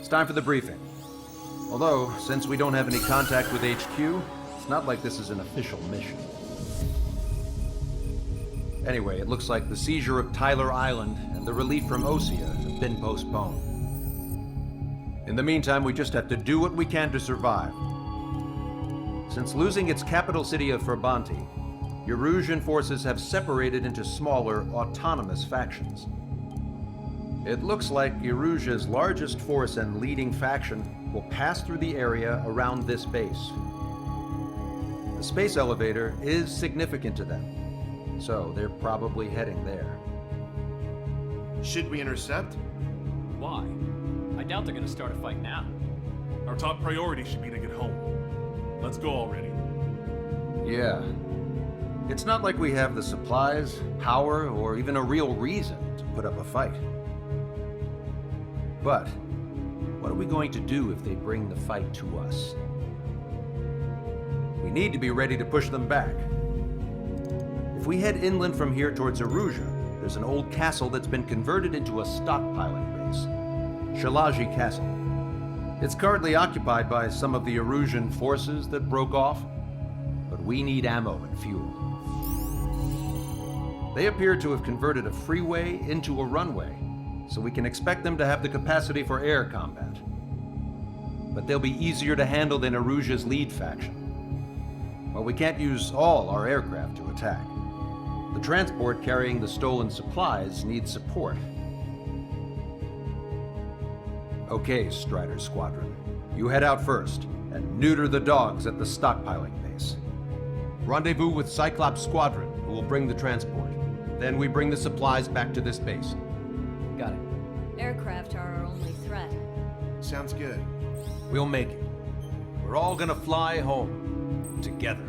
It's time for the briefing. Although, since we don't have any contact with HQ, it's not like this is an official mission. Anyway, it looks like the seizure of Tyler Island and the relief from Osea have been postponed. In the meantime, we just have to do what we can to survive. Since losing its capital city of Ferbanti, Erusian forces have separated into smaller, autonomous factions. It looks like Erusia's largest force and leading faction will pass through the area around this base. The space elevator is significant to them, so they're probably heading there. Should we intercept? Why? I doubt they're gonna start a fight now. Our top priority should be to get home. Let's go already. Yeah. It's not like we have the supplies, power, or even a real reason to put up a fight. But what are we going to do if they bring the fight to us? We need to be ready to push them back. If we head inland from here towards Erusia, there's an old castle that's been converted into a stockpiling base. Shalaji Castle. It's currently occupied by some of the Erusian forces that broke off, but we need ammo and fuel. They appear to have converted a freeway into a runway, so we can expect them to have the capacity for air combat. But they'll be easier to handle than Erusia's lead faction. While we can't use all our aircraft to attack, the transport carrying the stolen supplies needs support. Okay, Strider Squadron. You head out first and neuter the dogs at the stockpiling base. Rendezvous with Cyclops Squadron, who will bring the transport. Then we bring the supplies back to this base. Got it. Aircraft are our only threat. Sounds good. We'll make it. We're all gonna fly home together.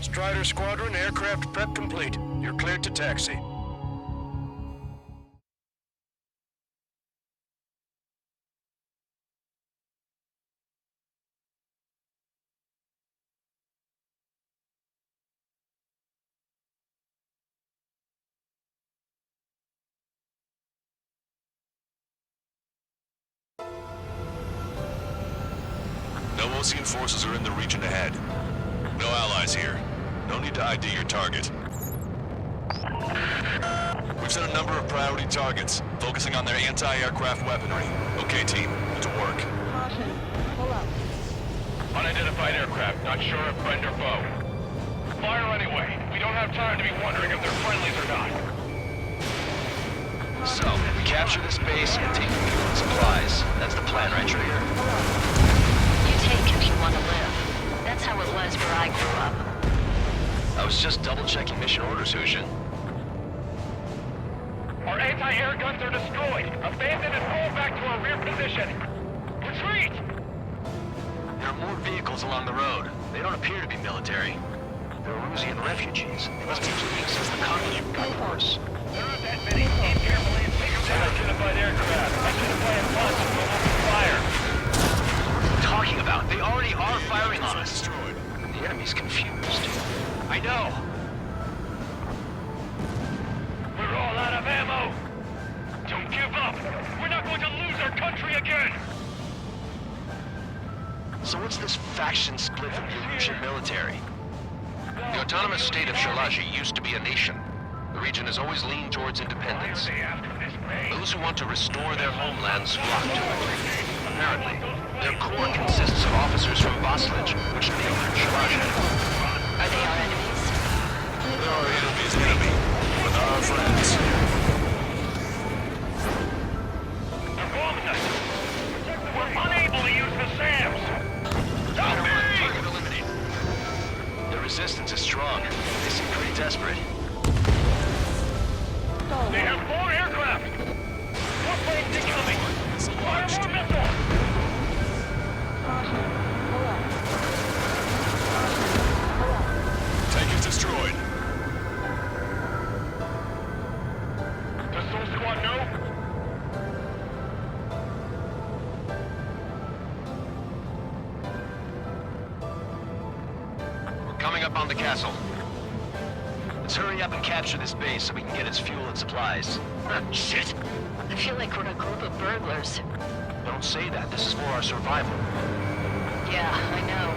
Strider Squadron, aircraft prep complete. You're cleared to taxi. No Osean forces are in the region ahead. No allies here. No need to ID your target. We've set a number of priority targets, focusing on their anti-aircraft weaponry. Okay, team, to work. Caution. Pull up. Unidentified aircraft, not sure if friend or foe. Fire anyway. We don't have time to be wondering if they're friendlies or not. So, we capture this base and take the fuel and supplies. That's the plan, right, Trigger? You take if you want to live. That's how it was where I grew up. I was just double-checking mission orders, Hushin. Our anti-air guns are destroyed. Abandon and fall back to our rear position. Retreat! There are more vehicles along the road. They don't appear to be military. They're Erusian refugees. They must be fleeing since the conflict got worse. There aren't that many. Aim carefully and take them down. Unidentified aircraft. Identify and launch and we'll open fire. What are you talking about? They already are firing on us. The enemy's confused. I know. We're all out of ammo. Don't give up. We're not going to lose our country again. So what's this faction split from the Erusian military? The autonomous state of Shalaji used to be a nation. The region has always leaned towards independence. Those who want to restore their homelands flock to it. Apparently, their core consists of officers from Vaslij, which neighbor Shalaji. Are they our enemies? They're our enemy's enemy, but they're our friends. They're bombing us. We're unable to use the SAMs. Help me! Target eliminated. The resistance is strong. They seem pretty desperate. They have 4 aircraft. 4 planes incoming. Fire more missiles. Caution. Pull up. Tank is destroyed. Does Soul Squad know? up on the castle. Let's hurry up and capture this base so we can get its fuel and supplies. Shit. I feel like we're a group of burglars. Don't say that. This is for our survival. Yeah, I know.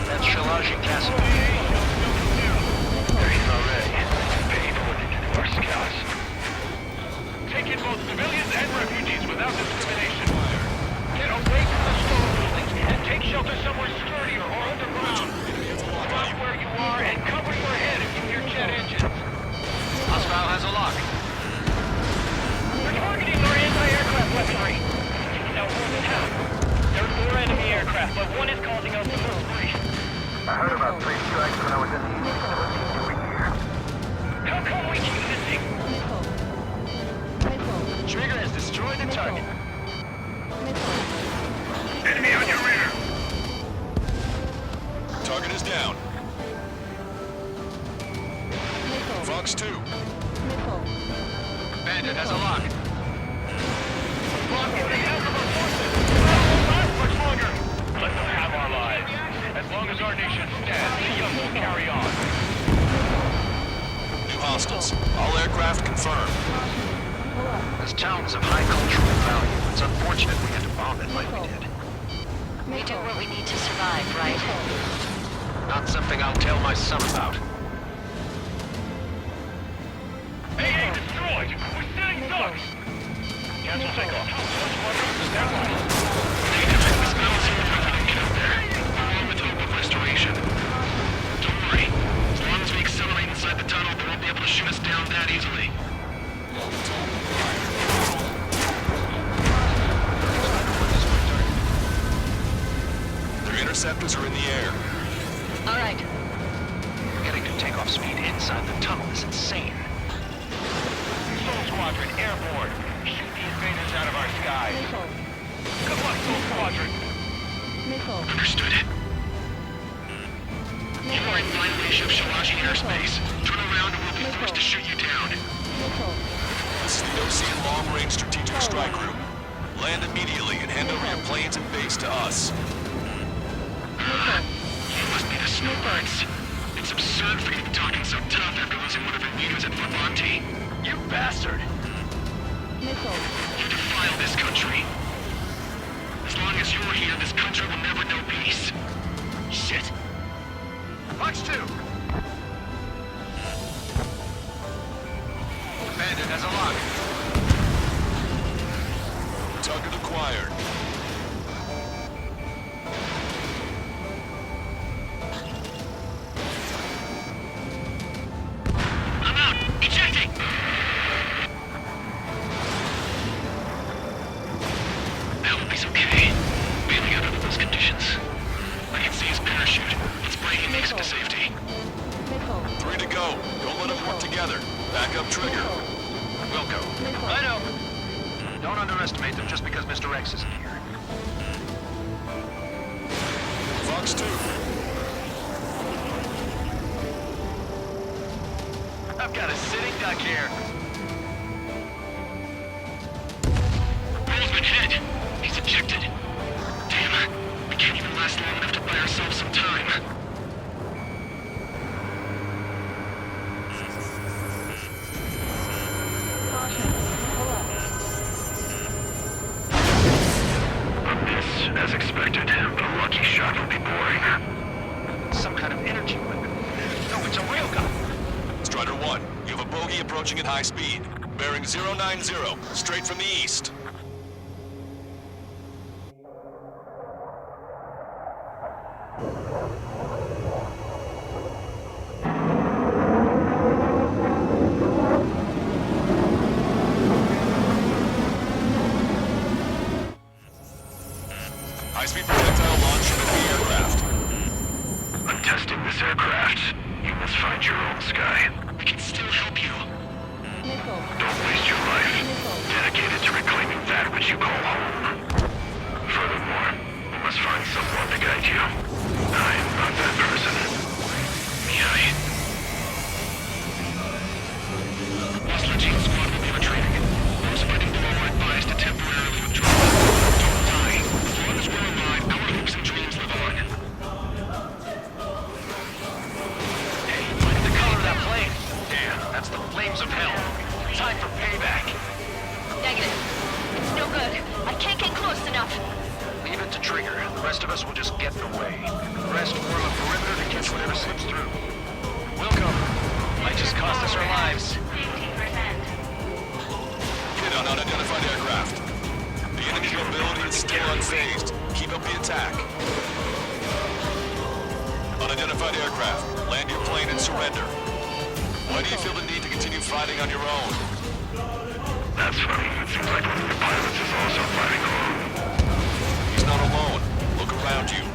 That's Shalaji Castle. There's already. Paid order to our scouts. Take in both civilians and refugees without discrimination. Get away from the stone buildings and take shelter somewhere sturdier or underground. Stop where you are and cover your head if you hear jet engines. Hostile has a lock. We're targeting our anti-aircraft weaponry. Now hold it out. There are 4 enemy aircraft, but one is causing us to lose grief. I heard about 3 strikes when I was in the east. How come we keep missing? Trigger has destroyed the target. Enemy on your rear. Target is down. Fox 2. Bandit has a lock. Blocking the head of our forces. That won't last much longer. Let them have our lives. As long as our nation stands, the young will carry on. New hostiles. All aircraft confirmed. This town is of high cultural value. It's unfortunate we had to bomb it like we did. We do what we need to survive, right? Not something I'll tell my son about. AA destroyed! We're sitting ducks! Cancel takeoff. Stand by. Along with hope of restoration. Don't worry. As long as we accelerate inside the tunnel, they won't be able to shoot us down that easily. Their interceptors are in the air. All right. Getting to takeoff speed inside the tunnel is insane. Soul Squadron, airborne. Shoot the invaders out of our skies. Good luck, Soul Squadron. Understood. You are in violation of Shalaji airspace. Turn around and we'll be forced to shoot you down. This is the OC Long-Range Strategic Strike Group. Land immediately and hand over your planes and base to us. You must be the snowbirds. It's absurd for you to be talking so tough after losing one of your leaders at Monty. You bastard! You defile this country. As long as you're here, this country will never know peace. Shit. Fox 2! Bandit has a lock. Target acquired. I'm out! Ejecting! I hope he's okay. Bailing out under those conditions. I can see his parachute. Let's break and makes it to safety. 3 to go. Don't let them work together. Back up trigger. Wilco. Righto. Don't underestimate them just because Mr. X isn't here. Fox 2. I've got a sitting duck here. Roll's been hit. He's ejected. Damn. We can't even last long enough to buy ourselves some time. As expected, but a lucky shot would be boring. Some kind of energy weapon. No, it's a railgun. Strider 1, you have a bogey approaching at high speed. Bearing 090, straight from the east. High-speed projectile launch from the aircraft. I'm testing this aircraft. You must find your own sky. I can still help you. Don't waste your life. Dedicated to reclaiming that which you call home. Furthermore, you must find someone to guide you. I am not that person. Miyai. Hostile team squad will be retreating. Those fighting below are advised to temporarily withdraw. Don't die. As long as we're alive, our hopes and dreams live on. Maintaining your mobility and still unfazed. Keep up the attack. Unidentified aircraft. Land your plane and surrender. Why do you feel the need to continue fighting on your own? That's funny. It seems like one of the pilots is also fighting alone. He's not alone. Look around you.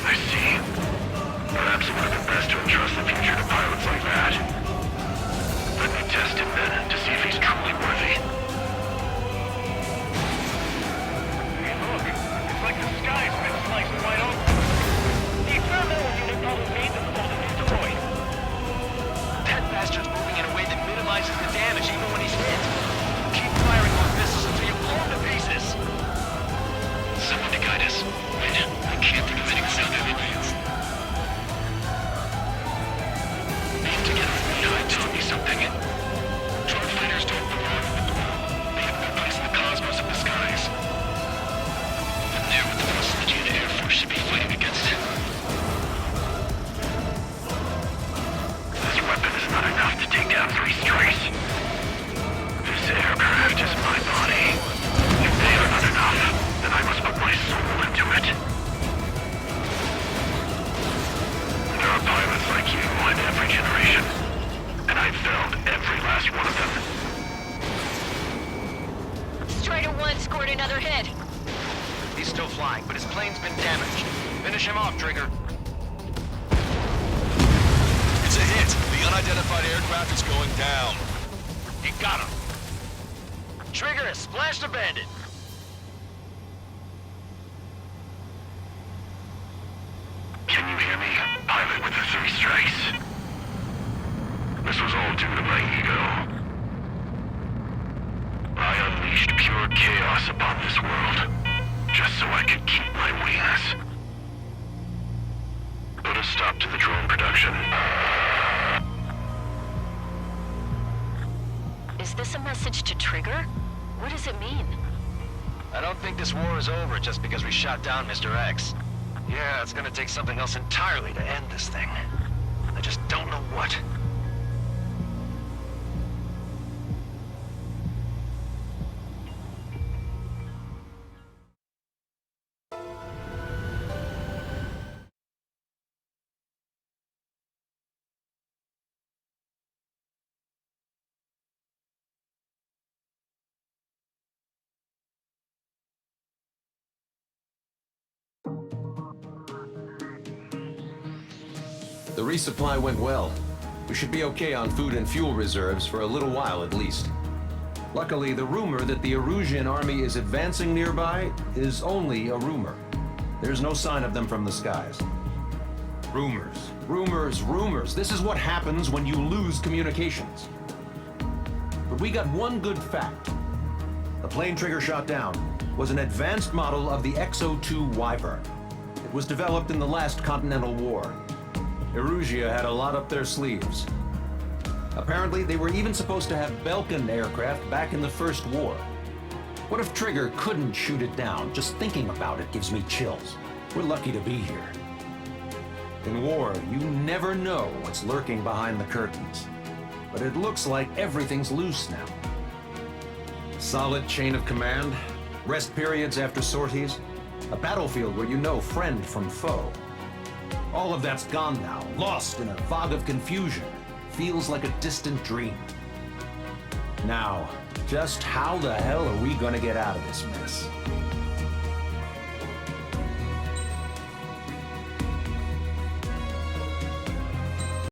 I see. Perhaps it would have been best to entrust the future to pilots like that. Let me test him then, to see if he's truly worthy. Hey look, it's like the sky's been sliced wide open. The experimental unit probably made them fall to destroy. That bastard's moving in a way that minimizes the damage even when he's hit. Keep firing those missiles until you blow him to pieces. Someone to guide us. Wait, I can't think of any sound enemies. Being together with me taught me something. Drone fighters don't belong in the world. They have no place in the cosmos of the skies. And they're what the rest of the unit Air Force should be fighting against. This weapon is not enough to take down 3 strays. This aircraft is my body. If they are not enough, then I must put my soul into it. There are pilots like you in every generation, and I've found every last one of them. Strider 1 scored another hit. He's still flying, but his plane's been damaged. Finish him off, Trigger. It's a hit. The unidentified aircraft is going down. You got him. Trigger has splashed a bandit. Can you hear me, pilot with the 3 strikes? This was all due to my ego. I unleashed pure chaos upon this world, just so I could keep my wings. Put a stop to the drone production. Is this a message to Trigger? What does it mean? I don't think this war is over just because we shot down Mr. X. Yeah, it's gonna take something else entirely to end this thing. I just don't know what. The resupply went well. We should be okay on food and fuel reserves for a little while at least. Luckily, the rumor that the Erusian army is advancing nearby is only a rumor. There's no sign of them from the skies. Rumors, rumors, rumors. This is what happens when you lose communications. But we got one good fact. The plane Trigger shot down was an advanced model of the X-02 Wyvern. It was developed in the last Continental War. Erusia had a lot up their sleeves. Apparently, they were even supposed to have Belkin aircraft back in the First War. What if Trigger couldn't shoot it down? Just thinking about it gives me chills. We're lucky to be here. In war, you never know what's lurking behind the curtains. But it looks like everything's loose now. Solid chain of command, rest periods after sorties, a battlefield where you know friend from foe. All of that's gone now, lost in a fog of confusion. Feels like a distant dream. Now, just how the hell are we gonna get out of this mess?